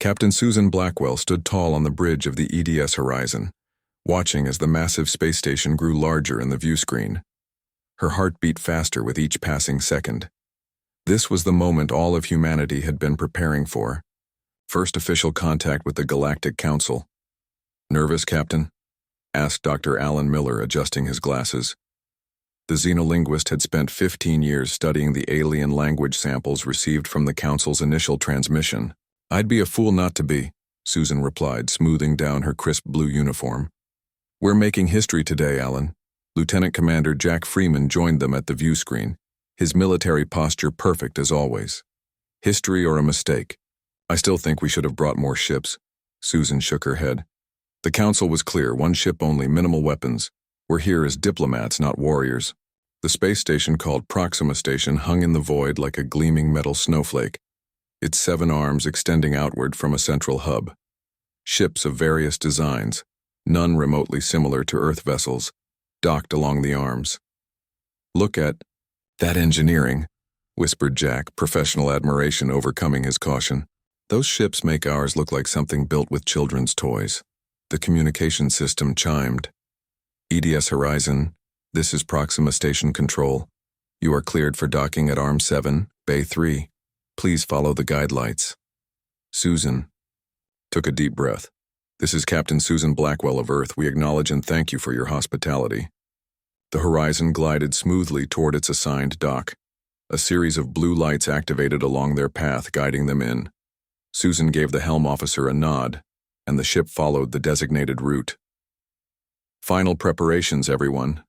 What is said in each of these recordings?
Captain Susan Blackwell stood tall on the bridge of the EDS horizon, watching as the massive space station grew larger in the view screen. Her heart beat faster with each passing second. This was the moment all of humanity had been preparing for. First official contact with the Galactic Council. "Nervous, Captain?" asked Dr. Alan Miller, adjusting his glasses. The xenolinguist had spent 15 years studying the alien language samples received from the Council's initial transmission. "I'd be a fool not to be," Susan replied, smoothing down her crisp blue uniform. "We're making history today, Alan." Lieutenant Commander Jack Freeman joined them at the view screen, his military posture perfect as always. "History or a mistake? I still think we should have brought more ships." Susan shook her head. "The Council was clear, one ship only, minimal weapons. We're here as diplomats, not warriors." The space station called Proxima Station hung in the void like a gleaming metal snowflake, its 7 arms extending outward from a central hub. Ships of various designs, none remotely similar to Earth vessels, docked along the arms. "Look at that engineering," whispered Jack, professional admiration overcoming his caution. "Those ships make ours look like something built with children's toys." The communication system chimed. "EDS Horizon, this is Proxima Station Control. You are cleared for docking at Arm 7, Bay 3. Please follow the guide lights." Susan took a deep breath. "This is Captain Susan Blackwell of Earth. We acknowledge and thank you for your hospitality." The Horizon glided smoothly toward its assigned dock. A series of blue lights activated along their path, guiding them in. Susan gave the helm officer a nod, and the ship followed the designated route. "Final preparations, everyone,"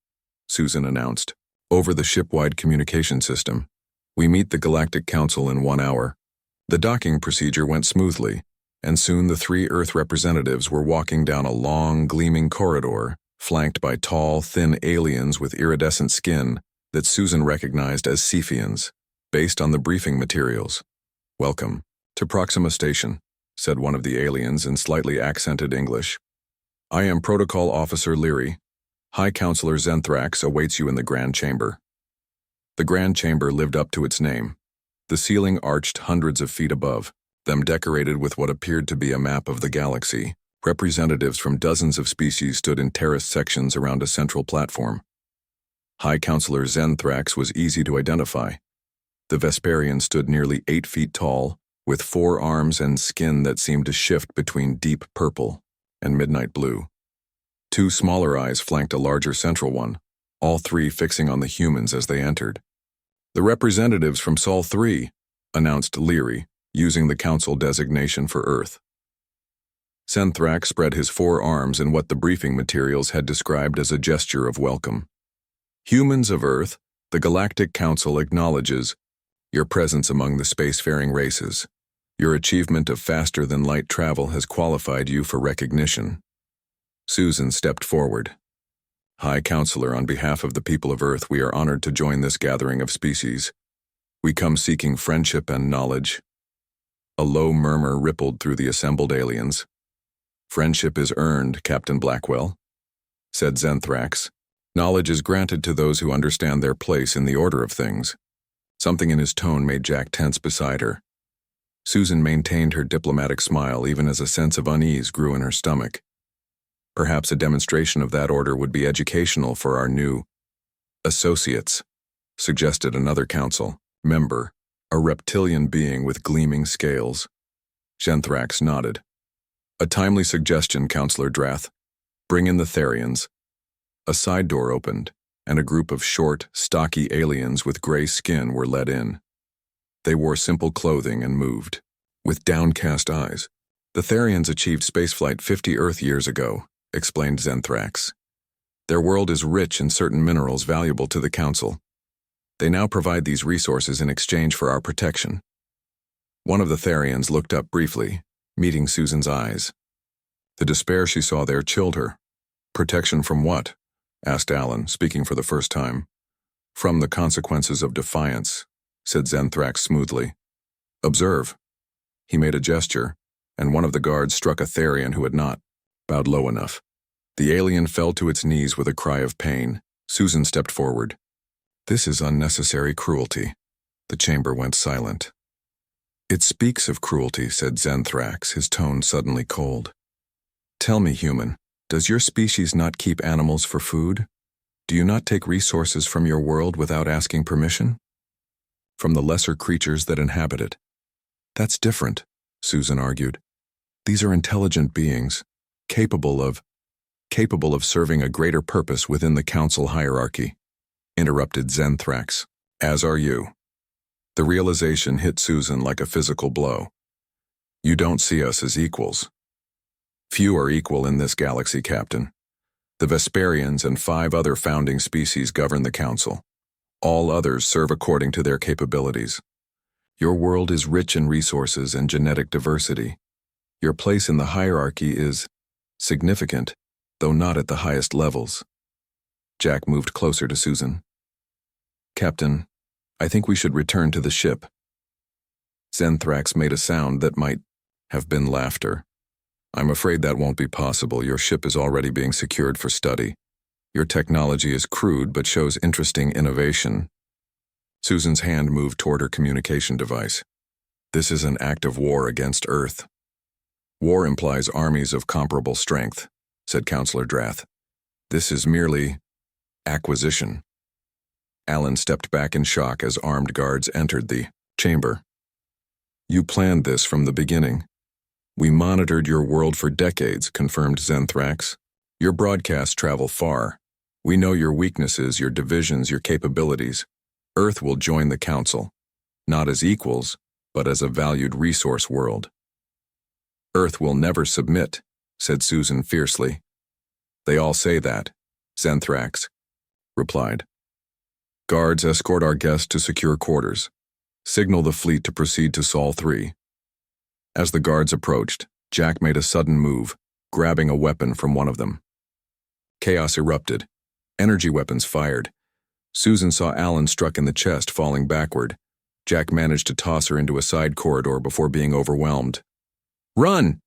Susan announced, over the ship-wide communication system. "We meet the Galactic Council in 1 hour." The docking procedure went smoothly, and soon the 3 Earth representatives were walking down a long, gleaming corridor, flanked by tall, thin aliens with iridescent skin that Susan recognized as Cephians, based on the briefing materials. "Welcome to Proxima Station," said one of the aliens in slightly accented English. "I am Protocol Officer Leary. High Counselor Zenthrax awaits you in the Grand Chamber." The Grand Chamber lived up to its name. The ceiling arched hundreds of feet above, them decorated with what appeared to be a map of the galaxy. Representatives from dozens of species stood in terraced sections around a central platform. High Counselor Zenthrax was easy to identify. The Vesperian stood nearly 8 feet tall, with 4 arms and skin that seemed to shift between deep purple and midnight blue. 2 smaller eyes flanked a larger central one, all 3 fixing on the humans as they entered. "The representatives from Sol 3, announced Leary, using the Council designation for Earth. Zenthrax spread his 4 arms in what the briefing materials had described as a gesture of welcome. "Humans of Earth, the Galactic Council acknowledges your presence among the spacefaring races. Your achievement of faster-than-light travel has qualified you for recognition." Susan stepped forward. "High Counselor, on behalf of the people of Earth, we are honored to join this gathering of species. We come seeking friendship and knowledge." A low murmur rippled through the assembled aliens. "Friendship is earned, Captain Blackwell," said Zenthrax. "Knowledge is granted to those who understand their place in the order of things." Something in his tone made Jack tense beside her. Susan maintained her diplomatic smile even as a sense of unease grew in her stomach. Perhaps a demonstration of that order would be educational for our new associates, suggested another council member, a reptilian being with gleaming scales. Zenthrax nodded. "A timely suggestion, Counselor Drath. Bring in the Therians." A side door opened, and a group of short, stocky aliens with gray skin were led in. They wore simple clothing and moved with downcast eyes. "The Therians achieved spaceflight 50 Earth years ago," explained Zenthrax. "Their world is rich in certain minerals valuable to the Council. They now provide these resources in exchange for our protection." One of the Therians looked up briefly, meeting Susan's eyes. The despair she saw there chilled her. "Protection from what?" asked Alan, speaking for the first time. "From the consequences of defiance," said Zenthrax smoothly. "Observe." He made a gesture, and one of the guards struck a Therian who had not bowed low enough. The alien fell to its knees with a cry of pain. Susan stepped forward. "This is unnecessary cruelty." The chamber went silent. It speaks of cruelty, said Zenthrax, his tone suddenly cold. Tell me, human, does your species not keep animals for food? Do you not take resources from your world without asking permission? From the lesser creatures that inhabit it. That's different, Susan argued. These are intelligent beings, capable of serving a greater purpose within the council hierarchy, interrupted Zenthrax. As are you. The realization hit Susan like a physical blow. You don't see us as equals. Few are equal in this galaxy, Captain. The Vesperians and 5 other founding species govern the council. All others serve according to their capabilities. Your world is rich in resources and genetic diversity. Your place in the hierarchy is significant, though not at the highest levels. Jack moved closer to Susan. Captain, I think we should return to the ship. Zenthrax made a sound that might have been laughter. I'm afraid that won't be possible. Your ship is already being secured for study. Your technology is crude but shows interesting innovation. Susan's hand moved toward her communication device. This is an act of war against Earth. War implies armies of comparable strength, said Counselor Drath. This is merely acquisition. Alan stepped back in shock as armed guards entered the chamber. You planned this from the beginning. We monitored your world for decades, confirmed Zenthrax. Your broadcasts travel far. We know your weaknesses, your divisions, your capabilities. Earth will join the Council, not as equals, but as a valued resource world. Earth will never submit, said Susan fiercely. They all say that, Zenthrax replied. Guards, escort our guest to secure quarters. Signal the fleet to proceed to Sol 3. As the guards approached, Jack made a sudden move, grabbing a weapon from one of them. Chaos erupted. Energy weapons fired. Susan saw Alan struck in the chest, falling backward. Jack managed to toss her into a side corridor before being overwhelmed. Run!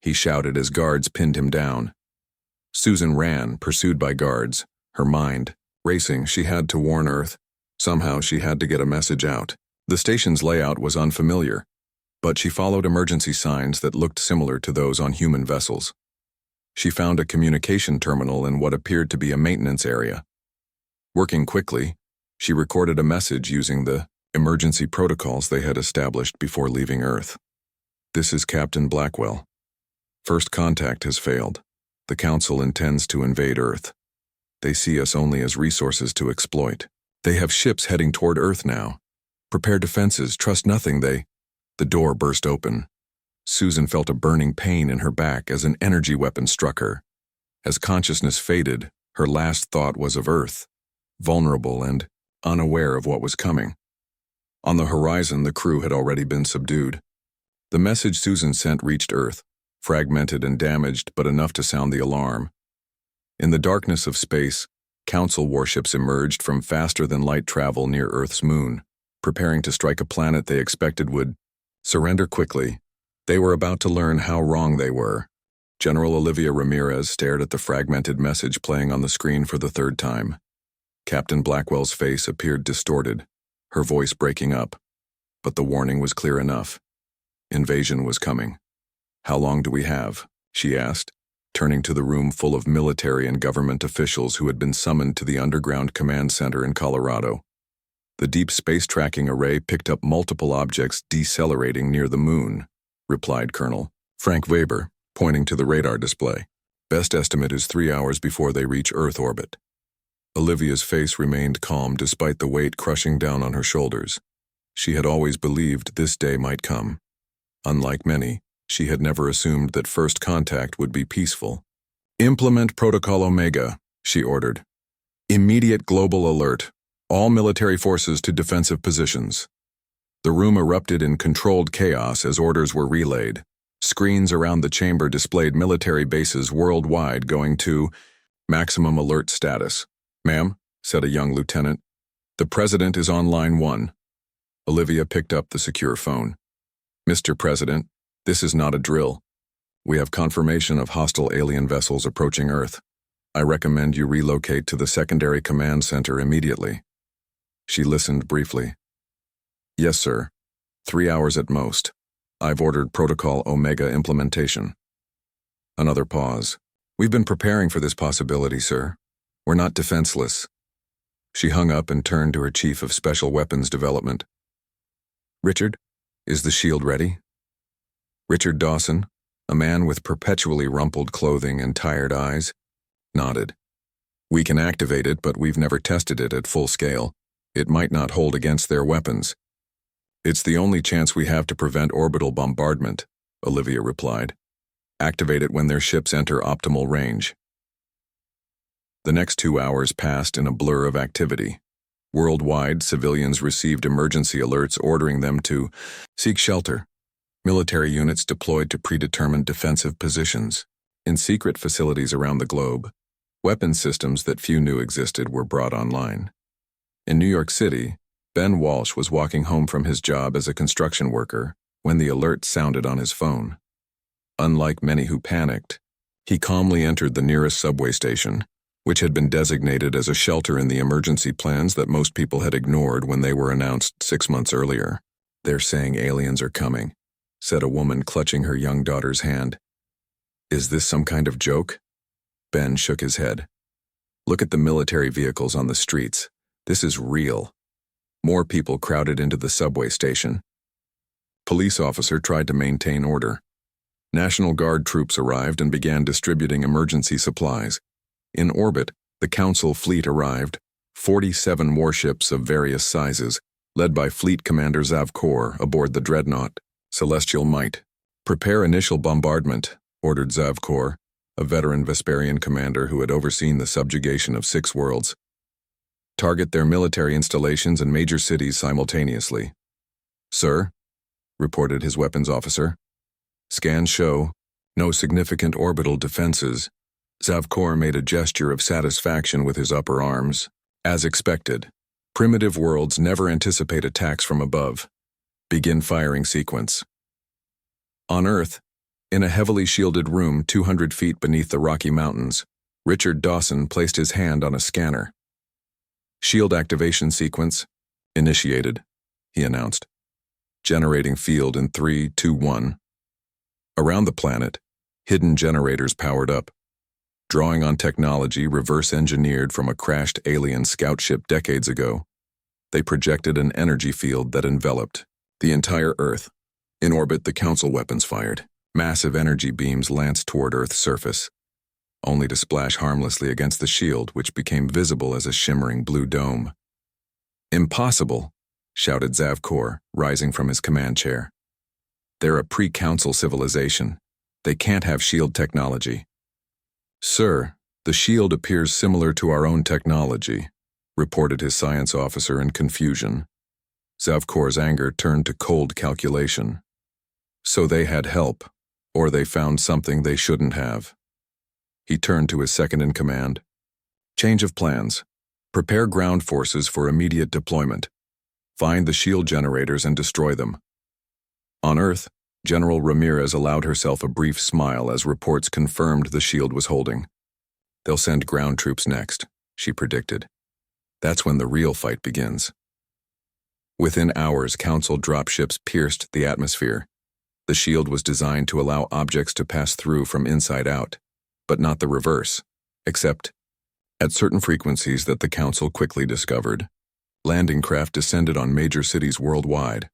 He shouted as guards pinned him down. Susan ran, pursued by guards, her mind racing. She had to warn Earth. Somehow she had to get a message out. The station's layout was unfamiliar, but she followed emergency signs that looked similar to those on human vessels. She found a communication terminal in what appeared to be a maintenance area. Working quickly, she recorded a message using the emergency protocols they had established before leaving Earth. This is Captain Blackwell. First contact has failed. The Council intends to invade Earth. They see us only as resources to exploit. They have ships heading toward Earth now. Prepare defenses, trust nothing. The door burst open. Susan felt a burning pain in her back as an energy weapon struck her. As consciousness faded, her last thought was of Earth, vulnerable and unaware of what was coming. On the horizon, the crew had already been subdued. The message Susan sent reached Earth, fragmented and damaged, but enough to sound the alarm. In the darkness of space, Council warships emerged from faster-than-light travel near Earth's moon, preparing to strike a planet they expected would surrender quickly. They were about to learn how wrong they were. General Olivia Ramirez stared at the fragmented message playing on the screen for the third time. Captain Blackwell's face appeared distorted, her voice breaking up. But the warning was clear enough. Invasion was coming. How long do we have? She asked, turning to the room full of military and government officials who had been summoned to the underground command center in Colorado. The deep space tracking array picked up multiple objects decelerating near the moon, replied Colonel Frank Weber, pointing to the radar display. Best estimate is 3 hours before they reach Earth orbit. Olivia's face remained calm despite the weight crushing down on her shoulders. She had always believed this day might come. Unlike many, she had never assumed that first contact would be peaceful. Implement Protocol Omega, she ordered. Immediate global alert. All military forces to defensive positions. The room erupted in controlled chaos as orders were relayed. Screens around the chamber displayed military bases worldwide going to maximum alert status. Ma'am, said a young lieutenant, the President is on line 1. Olivia picked up the secure phone. Mr. President, this is not a drill. We have confirmation of hostile alien vessels approaching Earth. I recommend you relocate to the secondary command center immediately. She listened briefly. Yes, sir. 3 hours at most. I've ordered Protocol Omega implementation. Another pause. We've been preparing for this possibility, sir. We're not defenseless. She hung up and turned to her chief of special weapons development. Richard, is the shield ready? Richard Dawson, a man with perpetually rumpled clothing and tired eyes, nodded. We can activate it, but we've never tested it at full scale. It might not hold against their weapons. It's the only chance we have to prevent orbital bombardment, Olivia replied. Activate it when their ships enter optimal range. The next 2 hours passed in a blur of activity. Worldwide, civilians received emergency alerts ordering them to seek shelter. Military units deployed to predetermined defensive positions. In secret facilities around the globe, weapon systems that few knew existed were brought online. In New York City, Ben Walsh was walking home from his job as a construction worker when the alert sounded on his phone. Unlike many who panicked, he calmly entered the nearest subway station, which had been designated as a shelter in the emergency plans that most people had ignored when they were announced 6 months earlier. They're saying aliens are coming, said a woman clutching her young daughter's hand. Is this some kind of joke? Ben shook his head. Look at the military vehicles on the streets. This is real. More people crowded into the subway station. Police officer tried to maintain order. National Guard troops arrived and began distributing emergency supplies. In orbit, the Council fleet arrived, 47 warships of various sizes, led by Fleet Commander Zavkor aboard the dreadnought, Celestial Might. Prepare initial bombardment, ordered Zavkor, a veteran Vesperian commander who had overseen the subjugation of 6 worlds. Target their military installations and major cities simultaneously. Sir, reported his weapons officer. Scans show no significant orbital defenses. Zavkor made a gesture of satisfaction with his upper arms. As expected, primitive worlds never anticipate attacks from above. Begin firing sequence. On Earth, in a heavily shielded room 200 feet beneath the Rocky Mountains, Richard Dawson placed his hand on a scanner. Shield activation sequence initiated, he announced. Generating field in 3, 2, 1. Around the planet, hidden generators powered up. Drawing on technology reverse-engineered from a crashed alien scout ship decades ago, they projected an energy field that enveloped the entire Earth. In orbit, the Council weapons fired. Massive energy beams lanced toward Earth's surface, only to splash harmlessly against the shield, which became visible as a shimmering blue dome. Impossible, shouted Zavkor, rising from his command chair. They're a pre-Council civilization. They can't have shield technology. Sir, the shield appears similar to our own technology, reported his science officer in confusion. Zavkor's anger turned to cold calculation. So they had help, or they found something they shouldn't have. He turned to his second-in-command. Change of plans. Prepare ground forces for immediate deployment. Find the shield generators and destroy them. On Earth, General Ramirez allowed herself a brief smile as reports confirmed the shield was holding. They'll send ground troops next, she predicted. That's when the real fight begins. Within hours, Council dropships pierced the atmosphere. The shield was designed to allow objects to pass through from inside out, but not the reverse, except at certain frequencies that the Council quickly discovered. Landing craft descended on major cities worldwide.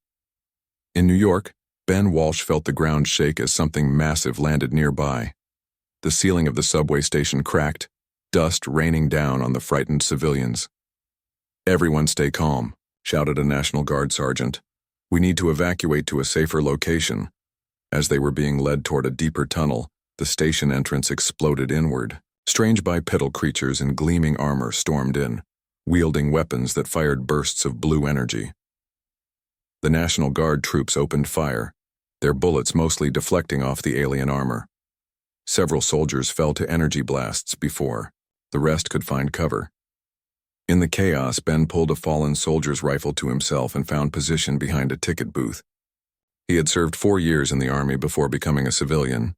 In New York, Ben Walsh felt the ground shake as something massive landed nearby. The ceiling of the subway station cracked, dust raining down on the frightened civilians. Everyone stay calm, shouted a National Guard sergeant. We need to evacuate to a safer location. As they were being led toward a deeper tunnel, the station entrance exploded inward. Strange bipedal creatures in gleaming armor stormed in, wielding weapons that fired bursts of blue energy. The National Guard troops opened fire, their bullets mostly deflecting off the alien armor. Several soldiers fell to energy blasts before the rest could find cover. In the chaos, Ben pulled a fallen soldier's rifle to himself and found position behind a ticket booth. He had served 4 years in the army before becoming a civilian.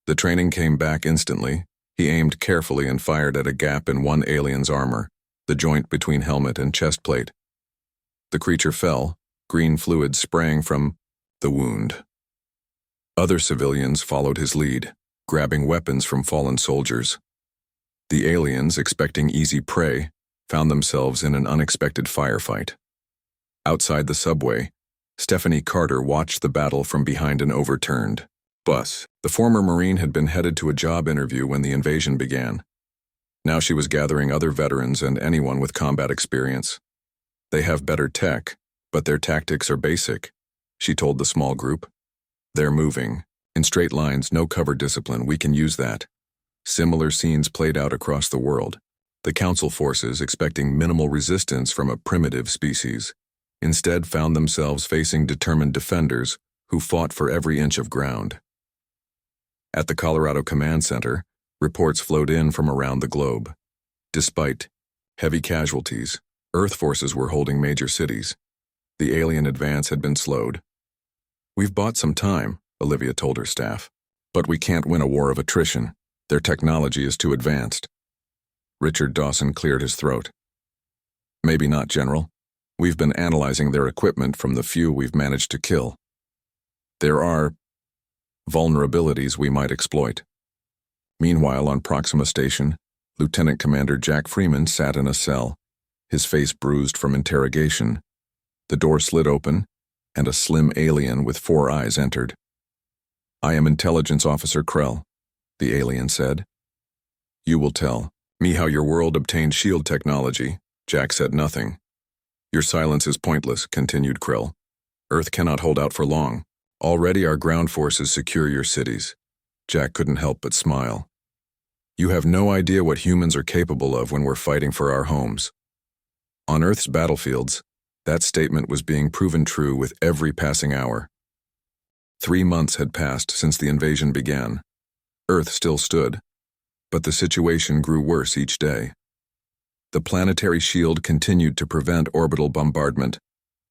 The training came back instantly. He aimed carefully and fired at a gap in one alien's armor, the joint between helmet and chest plate. The creature fell, green fluid spraying from the wound. Other civilians followed his lead, grabbing weapons from fallen soldiers. The aliens, expecting easy prey, found themselves in an unexpected firefight. Outside the subway, Stephanie Carter watched the battle from behind an overturned bus. The former Marine had been headed to a job interview when the invasion began. Now she was gathering other veterans and anyone with combat experience. They have better tech, but their tactics are basic, she told the small group. They're moving. In straight lines, no cover discipline, we can use that. Similar scenes played out across the world. The Council forces, expecting minimal resistance from a primitive species, instead found themselves facing determined defenders who fought for every inch of ground. At the Colorado Command Center, reports flowed in from around the globe. Despite heavy casualties, Earth forces were holding major cities. The alien advance had been slowed. We've bought some time, Olivia told her staff, but we can't win a war of attrition. Their technology is too advanced. Richard Dawson cleared his throat. Maybe not, General. We've been analyzing their equipment from the few we've managed to kill. There are vulnerabilities we might exploit. Meanwhile, on Proxima Station, Lieutenant Commander Jack Freeman sat in a cell, his face bruised from interrogation. The door slid open, and a slim alien with 4 eyes entered. I am Intelligence Officer Krell, the alien said. You will tell me how your world obtained shield technology. Jack said nothing. Your silence is pointless, continued Krell. Earth cannot hold out for long. Already our ground forces secure your cities. Jack couldn't help but smile. You have no idea what humans are capable of when we're fighting for our homes. On Earth's battlefields, that statement was being proven true with every passing hour. 3 months had passed since the invasion began. Earth still stood, but the situation grew worse each day. The planetary shield continued to prevent orbital bombardment,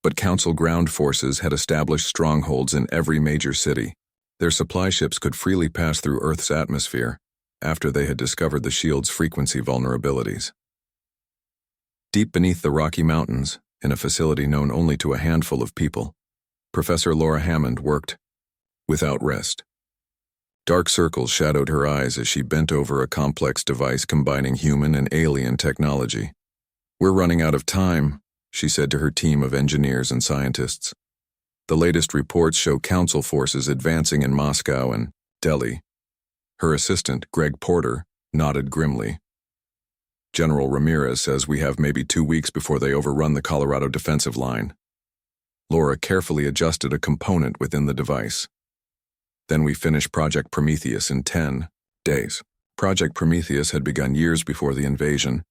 but Council ground forces had established strongholds in every major city. Their supply ships could freely pass through Earth's atmosphere after they had discovered the shield's frequency vulnerabilities. Deep beneath the Rocky Mountains, in a facility known only to a handful of people, Professor Laura Hammond worked without rest. Dark circles shadowed her eyes as she bent over a complex device combining human and alien technology. We're running out of time, she said to her team of engineers and scientists. The latest reports show Council forces advancing in Moscow and Delhi. Her assistant, Greg Porter, nodded grimly. General Ramirez says we have maybe 2 weeks before they overrun the Colorado defensive line. Laura carefully adjusted a component within the device. Then we finish Project Prometheus in 10 days. Project Prometheus had begun years before the invasion,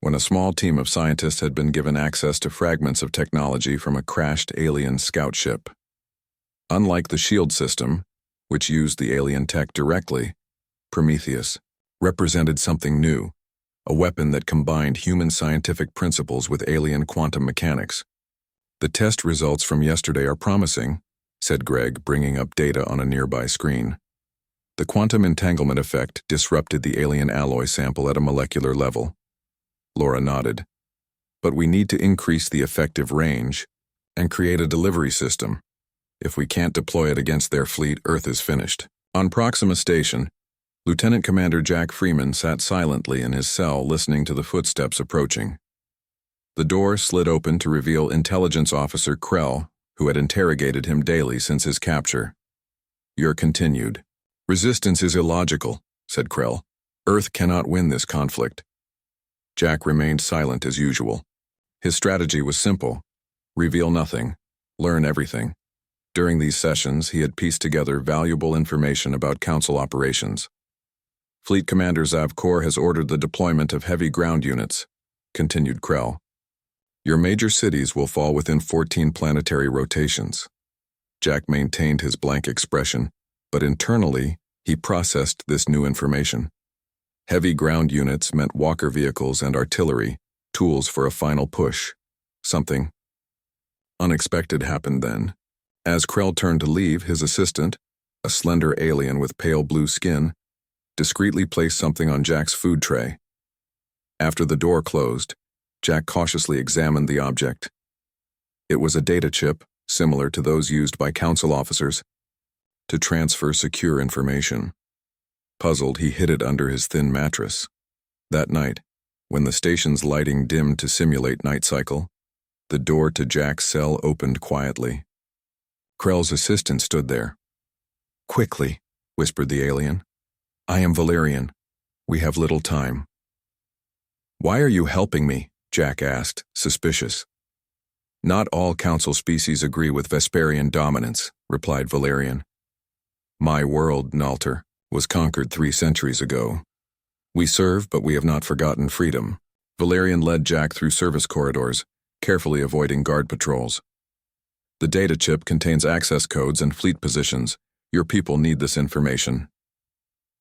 when a small team of scientists had been given access to fragments of technology from a crashed alien scout ship. Unlike the shield system, which used the alien tech directly, Prometheus represented something new, a weapon that combined human scientific principles with alien quantum mechanics. The test results from yesterday are promising, said Greg, bringing up data on a nearby screen. The quantum entanglement effect disrupted the alien alloy sample at a molecular level. Laura nodded. But we need to increase the effective range and create a delivery system. If we can't deploy it against their fleet, Earth is finished. On Proxima Station, Lieutenant Commander Jack Freeman sat silently in his cell listening to the footsteps approaching. The door slid open to reveal Intelligence Officer Krell, who had interrogated him daily since his capture. Your continued. Resistance is illogical, said Krell. Earth cannot win this conflict. Jack remained silent as usual. His strategy was simple. Reveal nothing. Learn everything. During these sessions, he had pieced together valuable information about Council operations. Fleet Commander Zavkor has ordered the deployment of heavy ground units, continued Krell. Your major cities will fall within 14 planetary rotations. Jack maintained his blank expression, but internally, he processed this new information. Heavy ground units meant walker vehicles and artillery, tools for a final push. Something unexpected happened then. As Krell turned to leave, his assistant, a slender alien with pale blue skin, discreetly placed something on Jack's food tray. After the door closed, Jack cautiously examined the object. It was a data chip, similar to those used by council officers, to transfer secure information. Puzzled, he hid it under his thin mattress. That night, when the station's lighting dimmed to simulate night cycle, the door to Jack's cell opened quietly. Krell's assistant stood there. "Quickly," whispered the alien. "I am Valerian. We have little time." "Why are you helping me?" Jack asked, suspicious. "Not all council species agree with Vesperian dominance," replied Valerian. "My world, Nalter, was conquered 3 centuries ago. We serve, but we have not forgotten freedom." Valerian led Jack through service corridors, carefully avoiding guard patrols. "The data chip contains access codes and fleet positions. Your people need this information."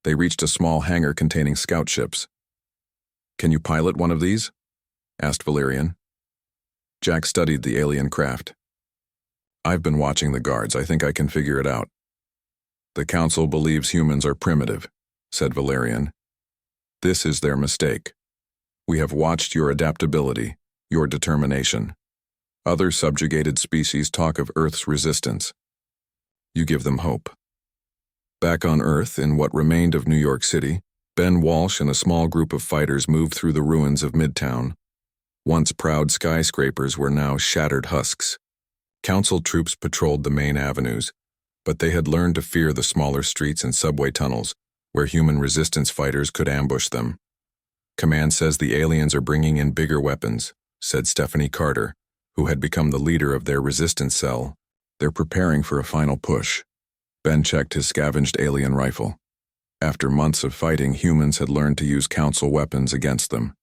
They reached a small hangar containing scout ships. "Can you pilot one of these?" asked Valerian. Jack studied the alien craft. "I've been watching the guards. I think I can figure it out." "The Council believes humans are primitive," said Valerian. "This is their mistake. We have watched your adaptability, your determination. Other subjugated species talk of Earth's resistance. You give them hope." Back on Earth, in what remained of New York City, Ben Walsh and a small group of fighters moved through the ruins of Midtown. Once proud skyscrapers were now shattered husks. Council troops patrolled the main avenues, but they had learned to fear the smaller streets and subway tunnels, where human resistance fighters could ambush them. "Command says the aliens are bringing in bigger weapons," said Stephanie Carter, who had become the leader of their resistance cell. "They're preparing for a final push." Ben checked his scavenged alien rifle. After months of fighting, humans had learned to use council weapons against them.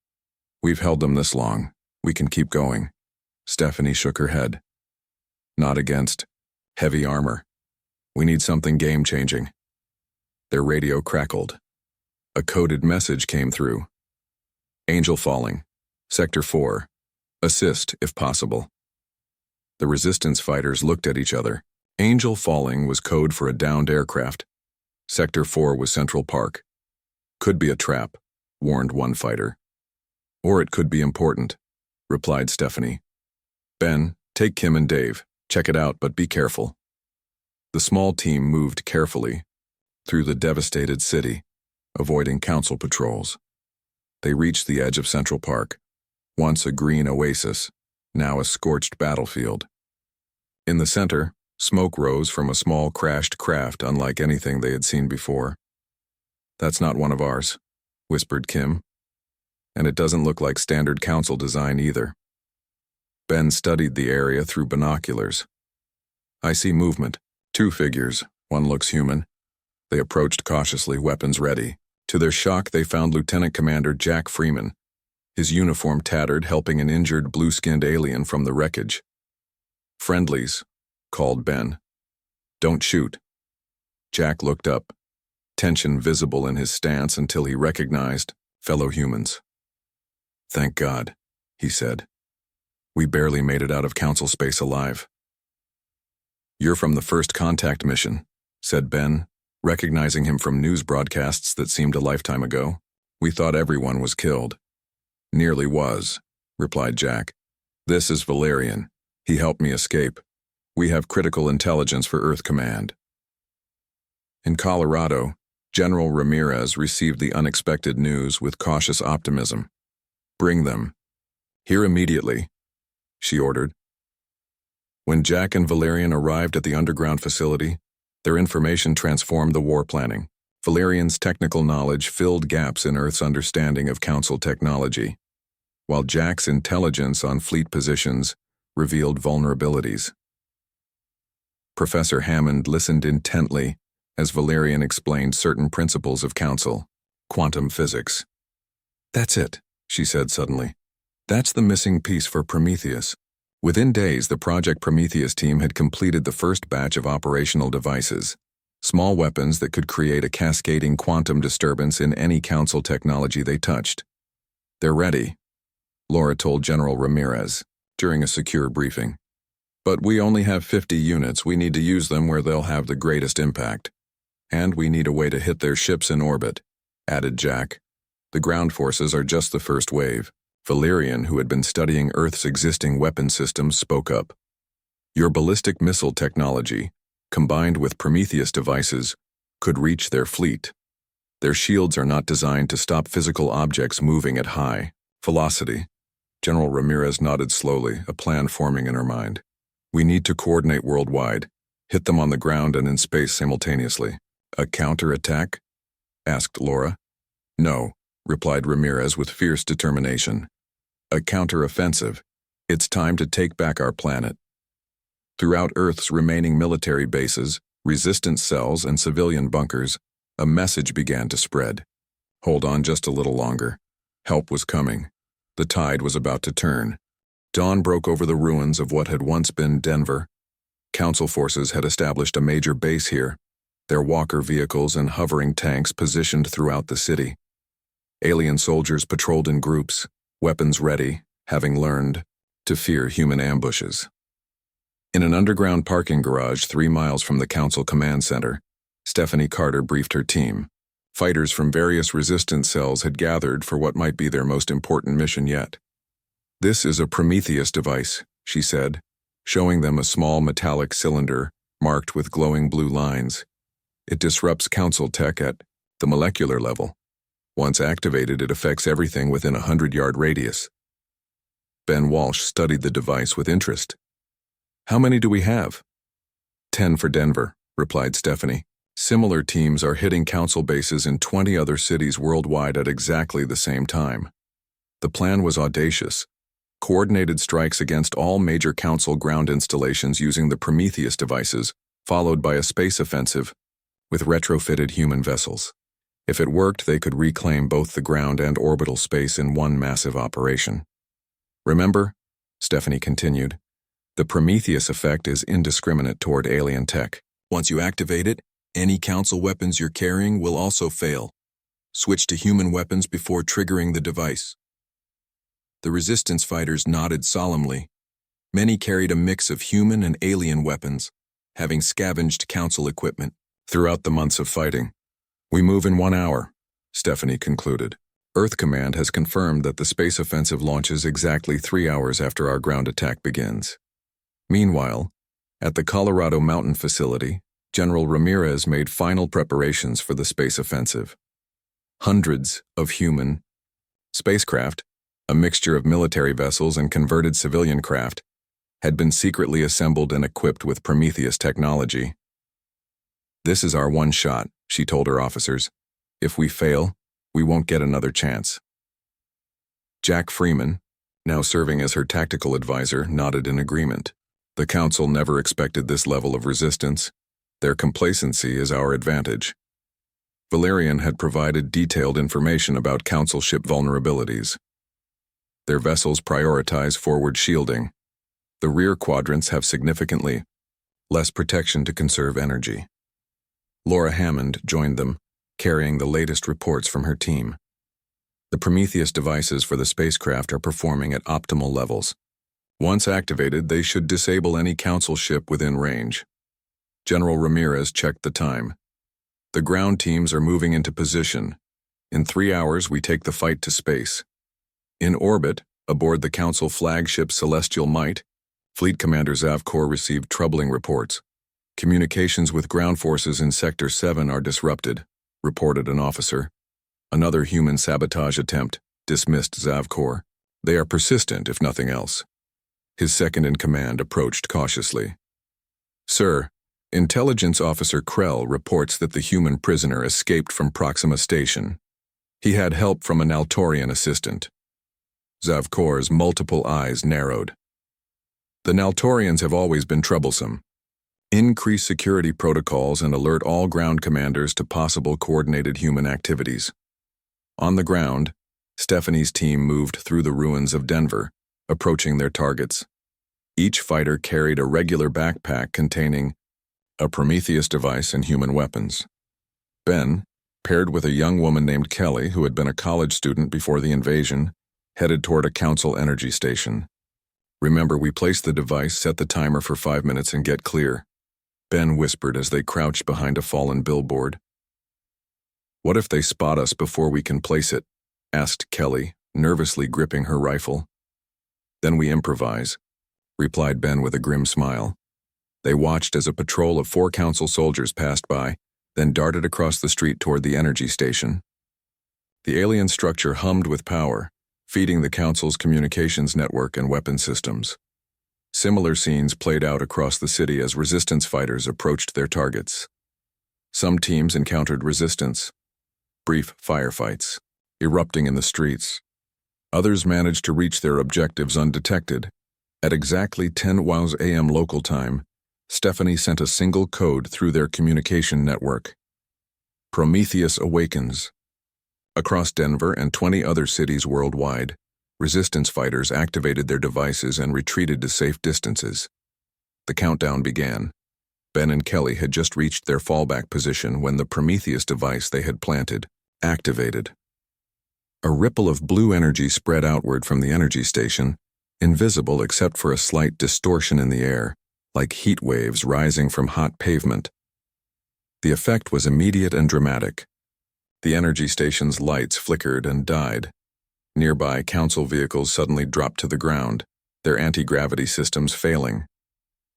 "We've held them this long. We can keep going." Stephanie shook her head. "Not against heavy armor. We need something game-changing." Their radio crackled. A coded message came through. "Angel falling. Sector 4. Assist, if possible." The resistance fighters looked at each other. Angel falling was code for a downed aircraft. Sector 4 was Central Park. "Could be a trap," warned one fighter. "Or it could be important," replied Stephanie. "Ben, take Kim and Dave. Check it out, but be careful." The small team moved carefully through the devastated city, avoiding council patrols. They reached the edge of Central Park, once a green oasis, now a scorched battlefield. In the center, smoke rose from a small crashed craft unlike anything they had seen before. "That's not one of ours," whispered Kim. "And it doesn't look like standard council design either." Ben studied the area through binoculars. "I see movement. 2 figures. One looks human." They approached cautiously, weapons ready. To their shock, they found Lieutenant Commander Jack Freeman, his uniform tattered, helping an injured blue-skinned alien from the wreckage. "Friendlies," called Ben. "Don't shoot." Jack looked up, tension visible in his stance until he recognized fellow humans. "Thank God," he said. "We barely made it out of council space alive." "You're from the First Contact mission," said Ben, recognizing him from news broadcasts that seemed a lifetime ago. "We thought everyone was killed." "Nearly was," replied Jack. "This is Valerian. He helped me escape. We have critical intelligence for Earth Command." In Colorado, General Ramirez received the unexpected news with cautious optimism. "Bring them. Here immediately," she ordered. When Jack and Valerian arrived at the underground facility, their information transformed the war planning. Valerian's technical knowledge filled gaps in Earth's understanding of Council technology, while Jack's intelligence on fleet positions revealed vulnerabilities. Professor Hammond listened intently as Valerian explained certain principles of Council, quantum physics. "That's it," she said suddenly. "That's the missing piece for Prometheus." Within days, the Project Prometheus team had completed the first batch of operational devices, small weapons that could create a cascading quantum disturbance in any Council technology they touched. "They're ready," Laura told General Ramirez during a secure briefing. "But we only have 50 units. We need to use them where they'll have the greatest impact. And we need a way to hit their ships in orbit," added Jack. "The ground forces are just the first wave." Valerian, who had been studying Earth's existing weapon systems, spoke up. Your ballistic missile technology, combined with Prometheus devices, could reach their fleet. Their shields are not designed to stop physical objects moving at high velocity. General Ramirez nodded slowly, a plan forming in her mind. We need to coordinate worldwide, hit them on the ground and in space simultaneously. A counterattack? Asked Laura. No, replied Ramirez with fierce determination. A counteroffensive. It's time to take back our planet. Throughout Earth's remaining military bases, resistance cells, and civilian bunkers, a message began to spread. Hold on just a little longer. Help was coming. The tide was about to turn. Dawn broke over the ruins of what had once been Denver. Council forces had established a major base here, their walker vehicles and hovering tanks positioned throughout the city. Alien soldiers patrolled in groups, weapons ready, having learned to fear human ambushes. In an underground parking garage 3 miles from the Council Command Center, Stephanie Carter briefed her team. Fighters from various resistance cells had gathered for what might be their most important mission yet. This is a Prometheus device, she said, showing them a small metallic cylinder marked with glowing blue lines. It disrupts Council tech at the molecular level. Once activated, it affects everything within a 100-yard radius. Ben Walsh studied the device with interest. How many do we have? 10 for Denver, replied Stephanie. Similar teams are hitting Council bases in 20 other cities worldwide at exactly the same time. The plan was audacious. Coordinated strikes against all major Council ground installations using the Prometheus devices, followed by a space offensive with retrofitted human vessels. If it worked, they could reclaim both the ground and orbital space in one massive operation. Remember, Stephanie continued, the Prometheus effect is indiscriminate toward alien tech. Once you activate it, any Council weapons you're carrying will also fail. Switch to human weapons before triggering the device. The resistance fighters nodded solemnly. Many carried a mix of human and alien weapons, having scavenged Council equipment throughout the months of fighting. We move in 1 hour, Stephanie concluded. Earth Command has confirmed that the space offensive launches exactly 3 hours after our ground attack begins. Meanwhile, at the Colorado Mountain facility, General Ramirez made final preparations for the space offensive. Hundreds of human spacecraft, a mixture of military vessels and converted civilian craft, had been secretly assembled and equipped with Prometheus technology. This is our one shot, she told her officers. If we fail, we won't get another chance. Jack Freeman, now serving as her tactical advisor, nodded in agreement. The Council never expected this level of resistance. Their complacency is our advantage. Valerian had provided detailed information about Council ship vulnerabilities. Their vessels prioritize forward shielding. The rear quadrants have significantly less protection to conserve energy. Laura Hammond joined them, carrying the latest reports from her team. The Prometheus devices for the spacecraft are performing at optimal levels. Once activated, they should disable any Council ship within range. General Ramirez checked the time. The ground teams are moving into position. In 3 hours, we take the fight to space. In orbit, aboard the Council flagship Celestial Might, Fleet Commander Zavkor received troubling reports. Communications with ground forces in Sector 7 are disrupted, reported an officer. Another human sabotage attempt, dismissed Zavkor. They are persistent, if nothing else. His second-in-command approached cautiously. Sir, Intelligence Officer Krell reports that the human prisoner escaped from Proxima Station. He had help from an Naltorian assistant. Zavkor's multiple eyes narrowed. The Naltorians have always been troublesome. Increase security protocols and alert all ground commanders to possible coordinated human activities. On the ground, Stephanie's team moved through the ruins of Denver, approaching their targets. Each fighter carried a regular backpack containing a Prometheus device and human weapons. Ben, paired with a young woman named Kelly who had been a college student before the invasion, headed toward a Council energy station. Remember, we place the device, set the timer for 5 minutes, and get clear, Ben whispered as they crouched behind a fallen billboard. What if they spot us before we can place it? Asked Kelly, nervously gripping her rifle. Then we improvise, replied Ben with a grim smile. They watched as a patrol of 4 Council soldiers passed by, then darted across the street toward the energy station. The alien structure hummed with power, feeding the Council's communications network and weapon systems. Similar scenes played out across the city as resistance fighters approached their targets. Some teams encountered resistance, brief firefights, erupting in the streets. Others managed to reach their objectives undetected. At exactly 10 a.m. local time, Stephanie sent a single code through their communication network. Prometheus awakens. Across Denver and 20 other cities worldwide, resistance fighters activated their devices and retreated to safe distances. The countdown began. Ben and Kelly had just reached their fallback position when the Prometheus device they had planted activated. A ripple of blue energy spread outward from the energy station, invisible except for a slight distortion in the air, like heat waves rising from hot pavement. The effect was immediate and dramatic. The energy station's lights flickered and died. Nearby Council vehicles suddenly dropped to the ground, their anti-gravity systems failing.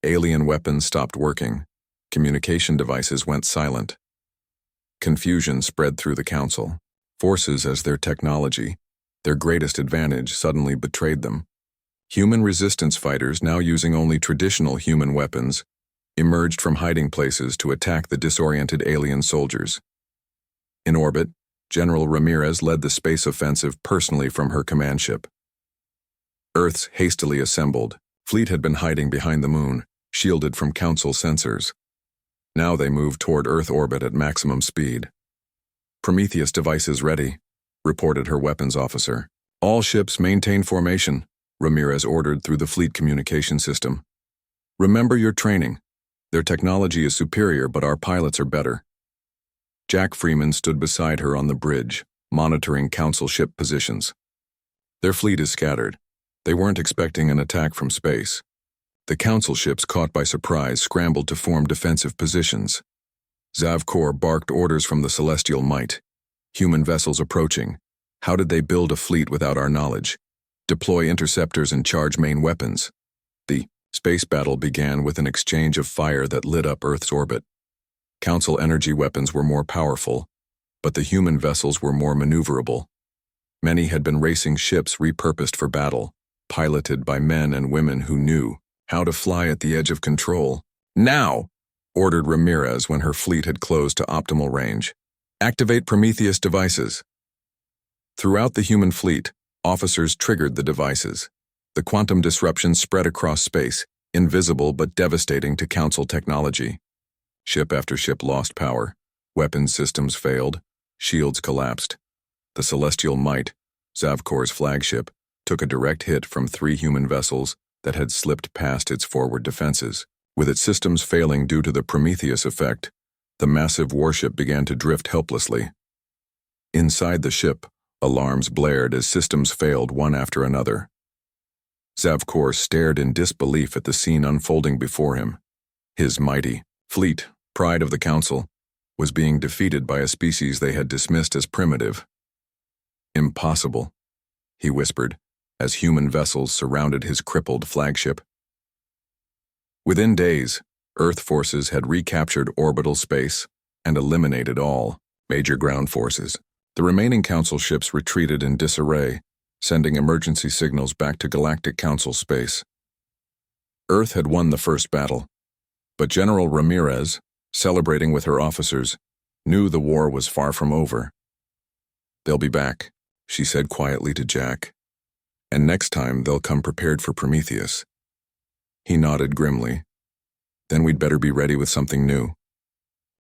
Alien weapons stopped working. Communication devices went silent. Confusion spread through the Council. Forces as their technology, their greatest advantage, suddenly betrayed them. Human resistance fighters, now using only traditional human weapons, emerged from hiding places to attack the disoriented alien soldiers. In orbit, General Ramirez led the space offensive personally from her command ship. Earth's hastily assembled fleet had been hiding behind the moon, shielded from Council sensors. Now they moved toward Earth orbit at maximum speed. Prometheus devices ready, reported her weapons officer. All ships maintain formation, Ramirez ordered through the fleet communication system. Remember your training. Their technology is superior, but our pilots are better. Jack Freeman stood beside her on the bridge, monitoring Council ship positions. Their fleet is scattered. They weren't expecting an attack from space. The Council ships, caught by surprise, scrambled to form defensive positions. Zavkor barked orders from the celestial might. Human vessels approaching. How did they build a fleet without our knowledge? Deploy interceptors and charge main weapons. The space battle began with an exchange of fire that lit up Earth's orbit. Council energy weapons were more powerful, but the human vessels were more maneuverable. Many had been racing ships repurposed for battle, piloted by men and women who knew how to fly at the edge of control. Now, ordered Ramirez when her fleet had closed to optimal range. Activate Prometheus devices. Throughout the human fleet, officers triggered the devices. The quantum disruption spread across space, invisible but devastating to Council technology. Ship after ship lost power. Weapons systems failed. Shields collapsed. The Celestial Might, Zavkor's flagship, took a direct hit from 3 human vessels that had slipped past its forward defenses. With its systems failing due to the Prometheus effect, the massive warship began to drift helplessly. Inside the ship, alarms blared as systems failed one after another. Zavkor stared in disbelief at the scene unfolding before him. His mighty fleet, pride of the Council, was being defeated by a species they had dismissed as primitive. Impossible, he whispered, as human vessels surrounded his crippled flagship. Within days, Earth forces had recaptured orbital space and eliminated all major ground forces. The remaining Council ships retreated in disarray, sending emergency signals back to Galactic Council space. Earth had won the first battle, but General Ramirez, celebrating with her officers, knew the war was far from over. They'll be back, she said quietly to Jack, and next time they'll come prepared for Prometheus. He nodded grimly. Then we'd better be ready with something new.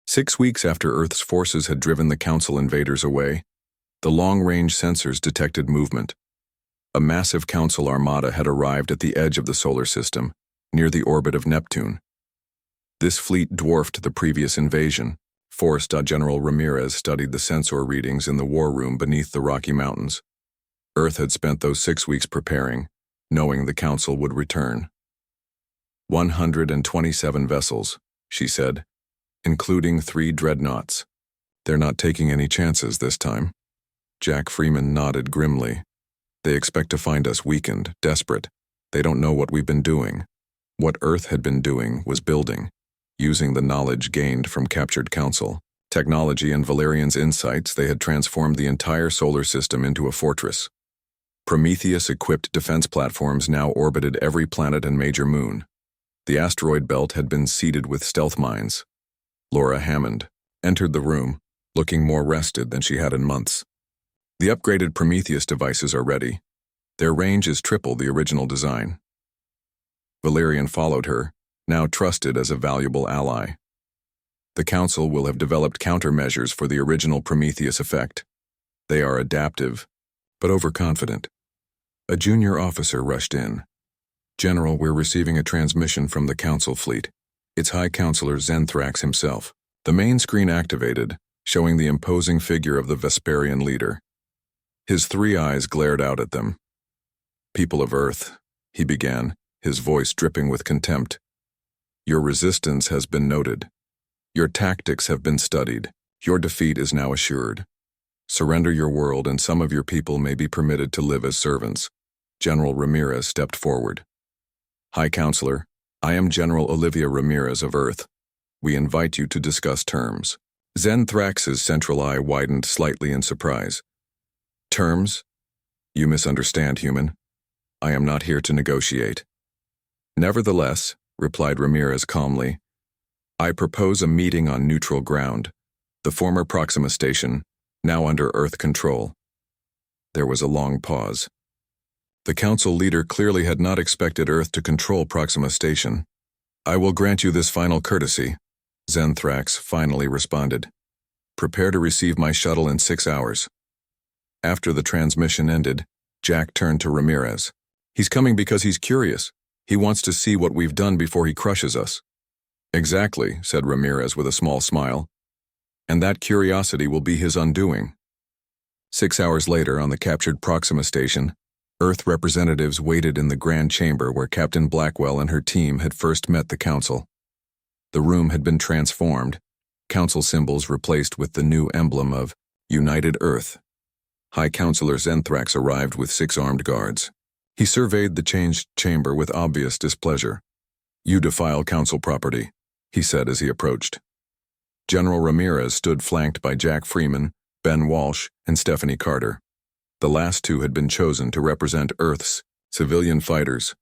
6 weeks after Earth's forces had driven the Council invaders away, the long-range sensors detected movement. A massive Council armada had arrived at the edge of the solar system, near the orbit of Neptune. This fleet dwarfed the previous invasion. General Ramirez studied the sensor readings in the war room beneath the Rocky Mountains. Earth had spent those 6 weeks preparing, knowing the Council would return. 127 vessels, she said, including 3 dreadnoughts. They're not taking any chances this time. Jack Freeman nodded grimly. They expect to find us weakened, desperate. They don't know what we've been doing. What Earth had been doing was building, using the knowledge gained from captured Council. Technology and Valerian's insights, they had transformed the entire solar system into a fortress. Prometheus-equipped defense platforms now orbited every planet and major moon. The asteroid belt had been seeded with stealth mines. Laura Hammond entered the room, looking more rested than she had in months. The upgraded Prometheus devices are ready. Their range is triple the original design. Valerian followed her, now trusted as a valuable ally. The Council will have developed countermeasures for the original Prometheus effect. They are adaptive, but overconfident. A junior officer rushed in. "General, we're receiving a transmission from the Council fleet. It's High Counselor Zenthrax himself." The main screen activated, showing the imposing figure of the Vesperian leader. His 3 eyes glared out at them. "People of Earth," he began, his voice dripping with contempt. "Your resistance has been noted. Your tactics have been studied. Your defeat is now assured. Surrender your world and some of your people may be permitted to live as servants." General Ramirez stepped forward. "High Counselor, I am General Olivia Ramirez of Earth. We invite you to discuss terms." Zenthrax's central eye widened slightly in surprise. "Terms? You misunderstand, human. I am not here to negotiate." "Nevertheless," replied Ramirez calmly, "I propose a meeting on neutral ground, the former Proxima Station, now under Earth control." There was a long pause. The Council leader clearly had not expected Earth to control Proxima Station. "I will grant you this final courtesy," Zenthrax finally responded. "Prepare to receive my shuttle in 6 hours." After the transmission ended, Jack turned to Ramirez. "He's coming because he's curious. He wants to see what we've done before he crushes us." "Exactly," said Ramirez with a small smile. "And that curiosity will be his undoing." 6 hours later, on the captured Proxima Station, Earth representatives waited in the Grand Chamber where Captain Blackwell and her team had first met the Council. The room had been transformed, Council symbols replaced with the new emblem of United Earth. High Counselor Zenthrax arrived with 6 armed guards. He surveyed the changed chamber with obvious displeasure. "You defile Council property," he said as he approached. General Ramirez stood flanked by Jack Freeman, Ben Walsh, and Stephanie Carter. The last 2 had been chosen to represent Earth's civilian fighters.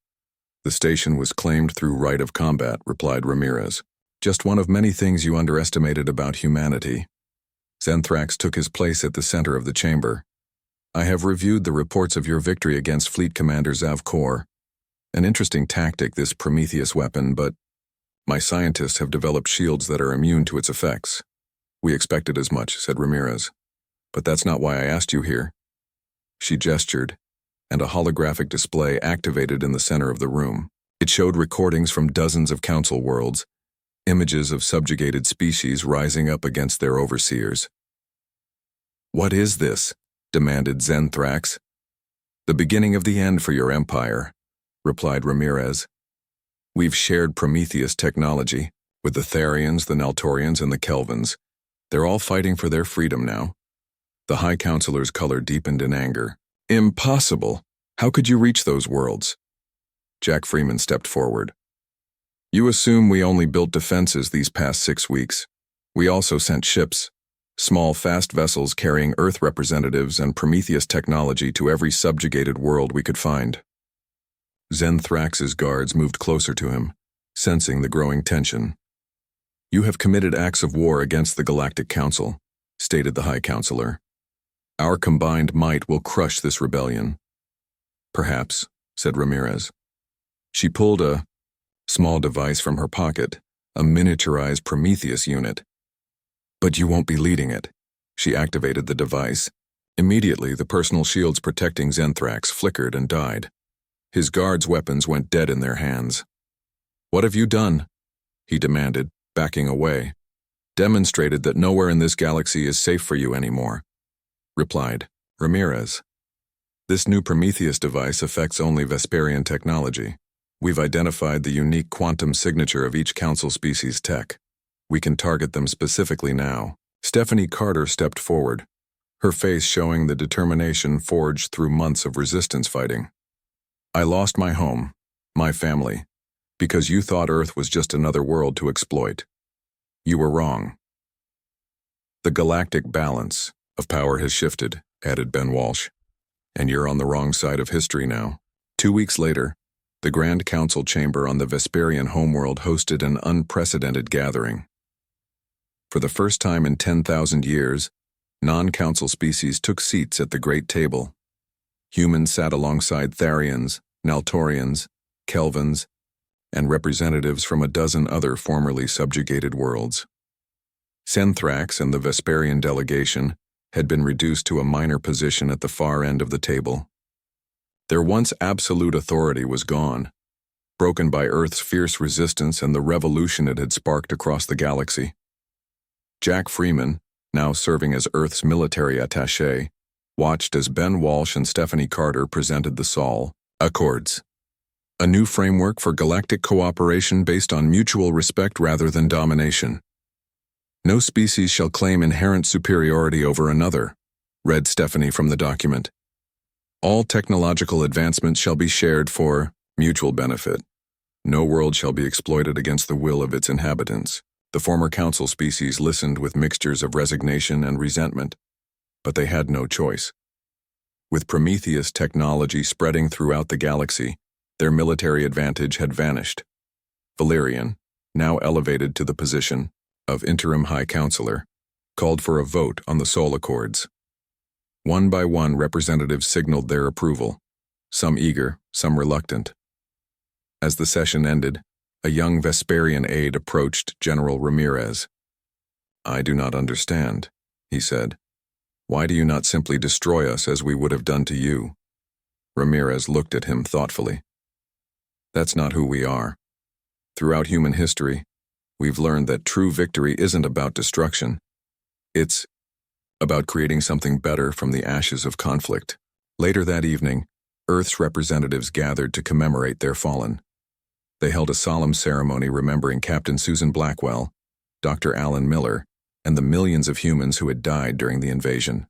"The station was claimed through right of combat," replied Ramirez. "Just one of many things you underestimated about humanity." Zenthrax took his place at the center of the chamber. "I have reviewed the reports of your victory against Fleet Commander Zavkor. An interesting tactic, this Prometheus weapon, but my scientists have developed shields that are immune to its effects." "We expected as much," said Ramirez. "But that's not why I asked you here." She gestured, and a holographic display activated in the center of the room. It showed recordings from dozens of Council worlds, images of subjugated species rising up against their overseers. "What is this?" demanded Zenthrax. "The beginning of the end for your empire," replied Ramirez. "We've shared Prometheus technology with the Therians, the Naltorians, and the Kelvins. They're all fighting for their freedom now." The High Counselor's color deepened in anger. "Impossible! How could you reach those worlds?" Jack Freeman stepped forward. "You assume we only built defenses these past 6 weeks. We also sent ships, small fast vessels carrying Earth representatives and Prometheus technology to every subjugated world we could find." Zenthrax's guards moved closer to him, sensing the growing tension. "You have committed acts of war against the Galactic Council," stated the High Counselor. "Our combined might will crush this rebellion." "Perhaps," said Ramirez. She pulled a small device from her pocket, a miniaturized Prometheus unit. "But you won't be leading it." She activated the device. Immediately, the personal shields protecting Zenthrax flickered and died. His guards' weapons went dead in their hands. "What have you done?" he demanded, backing away. "Demonstrated that nowhere in this galaxy is safe for you anymore," replied Ramirez. "This new Prometheus device affects only Vesperian technology. We've identified the unique quantum signature of each Council species tech. We can target them specifically now." Stephanie Carter stepped forward, her face showing the determination forged through months of resistance fighting. "I lost my home, my family, because you thought Earth was just another world to exploit. You were wrong. The galactic balance of power has shifted, added Ben Walsh. And you're on the wrong side of history now. 2 weeks later, the Grand Council chamber on the Vesperian homeworld hosted an unprecedented gathering. For the first time in 10,000 years, non-council species took seats at the Great Table. Humans sat alongside Tharians, Naltorians, Kelvins, and representatives from a dozen other formerly subjugated worlds. Senthrax and the Vesperian delegation had been reduced to a minor position at the far end of the table. Their once absolute authority was gone, broken by Earth's fierce resistance and the revolution it had sparked across the galaxy. Jack Freeman, now serving as Earth's military attaché, watched as Ben Walsh and Stephanie Carter presented the Sol Accords, a new framework for galactic cooperation based on mutual respect rather than domination. No species shall claim inherent superiority over another, read Stephanie from the document. All technological advancements shall be shared for mutual benefit. No world shall be exploited against the will of its inhabitants. The former council species listened with mixtures of resignation and resentment, but they had no choice. With Prometheus technology spreading throughout the galaxy, their military advantage had vanished. Valerian, now elevated to the position of interim High Counselor, called for a vote on the Sol Accords. One by one, representatives signaled their approval, some eager, some reluctant. As the session ended, a young Vesperian aide approached General Ramirez. "I do not understand," he said. "Why do you not simply destroy us as we would have done to you?" Ramirez looked at him thoughtfully. "That's not who we are. Throughout human history, we've learned that true victory isn't about destruction. It's about creating something better from the ashes of conflict." Later that evening, Earth's representatives gathered to commemorate their fallen. They held a solemn ceremony remembering Captain Susan Blackwell, Dr. Alan Miller, and the millions of humans who had died during the invasion.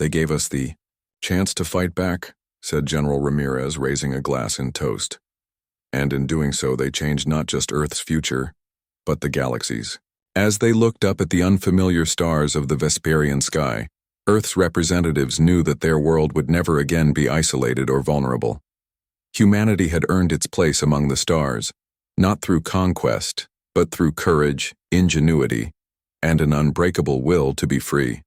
"They gave us the chance to fight back," said General Ramirez, raising a glass in toast. "And in doing so, they changed not just Earth's future, but the galaxy's." As they looked up at the unfamiliar stars of the Vesperian sky, Earth's representatives knew that their world would never again be isolated or vulnerable. Humanity had earned its place among the stars, not through conquest, but through courage, ingenuity, and an unbreakable will to be free.